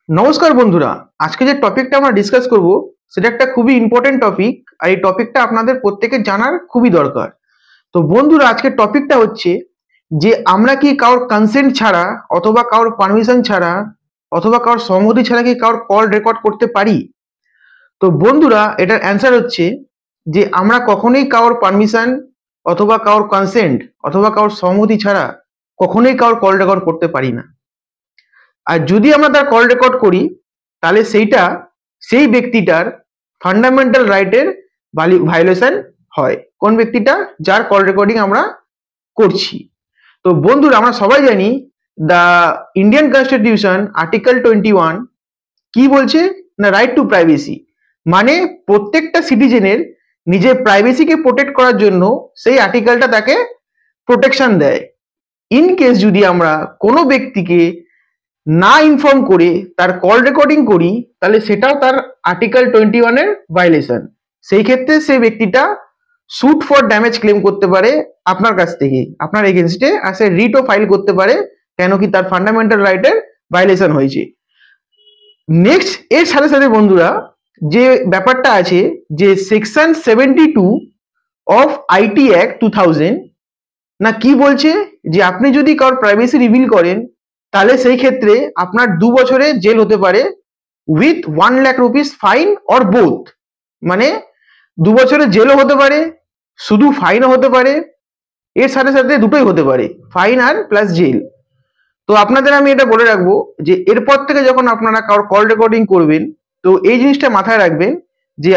নমস্কার বন্ধুরা, আজকে যে টপিকটা আমরা ডিসকাস করব সেটা একটা খুবই ইম্পর্টেন্ট টপিক। আর এই টপিকটা আপনাদের প্রত্যেকের জানার খুবই দরকার। তো বন্ধুরা, আজকের টপিকটা হচ্ছে যে আমরা কি কারোর কনসেন্ট ছাড়া অথবা কারোর পারমিশন ছাড়া অথবা কারোর সম্মতি ছাড়া কি কারোর কল রেকর্ড করতে পারি? তো বন্ধুরা, এটার অ্যান্সার হচ্ছে যে আমরা কখনোই কারোর পারমিশন অথবা কারোর কনসেন্ট অথবা কারোর সম্মতি ছাড়া কখনোই কারোর কল রেকর্ড করতে পারি না। আর যদি আমরা তার কল রেকর্ড করি তাহলে সেইটা সেই ব্যক্তিটার ফান্ডামেন্টাল রাইটের ভায়োলেশন হয়। কোন ব্যক্তিটা? যার কল রেকর্ডিং আমরা করছি। তো বন্ধুরা, আমরা সবাই জানি দ্য ইন্ডিয়ান কনস্টিটিউশন আর্টিকেল 21 কি বলছে না, রাইট টু প্রাইভেসি। মানে প্রত্যেকটা সিটিজেনের নিজের প্রাইভেসিকে প্রোটেক্ট করার জন্য সেই আর্টিকেলটা তাকে প্রোটেকশন দেয়। ইন কেস যদি আমরা কোনো ব্যক্তিকে না ইনফর্ম করে তার কল রেকর্ডিং করি তাহলে সেটাও তার আর্টিকেল 21-এর ভায়োলেশন। সেই ক্ষেত্রে সেই ব্যক্তিটা সুট ফর ড্যামেজ ক্লেম করতে পারে আপনার কাছ থেকে, আপনার এগেনস্টে, আর সে রিটও ফাইল করতে পারে, কেন কি তার ফান্ডামেন্টাল রাইটের ভায়োলেশন হয়েছে। নেক্সট, এর সাথে সাথে বন্ধুরা যে ব্যাপারটা আছে যে সেকশন 72 অফ আইটি অ্যাক্ট 2000 না কি বলছে যে আপনি যদি কারোর প্রাইভেসি রিভিল করেন তাহলে সেই ক্ষেত্রে আপনার 2 বছরের জেল হতে পারে with 1 lakh rupees fine or both. মানে 2 বছরের জেলও হতে পারে, শুধু ফাইনও হতে পারে, এর সাথে সাথে দুটোই হতে পারে, ফাইন আর প্লাস জেল। তো আপনাদের আমি এটা বলে রাখবো যে এরপর থেকে যখন আপনারা কারোর কল রেকর্ডিং করবেন তো এই জিনিসটা মাথায় রাখবেন যে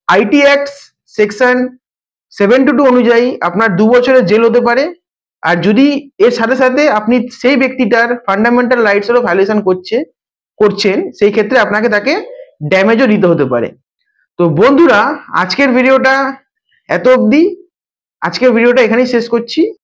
আইটি অ্যাক্ট সেকশন 72 অনুযায়ী আপনার 2 বছরের জেল হতে পারে। আর যদি এর সাথে সাথে আপনি সেই ব্যক্তিটার ফান্ডামেন্টাল রাইটসেরও ভায়োলেশন করছেন সেই ক্ষেত্রে আপনাকে তাকে ড্যামেজও দিতে হতে পারে। তো বন্ধুরা, আজকের ভিডিওটা এত অবধি। আজকের ভিডিওটা এখানেই শেষ করছি।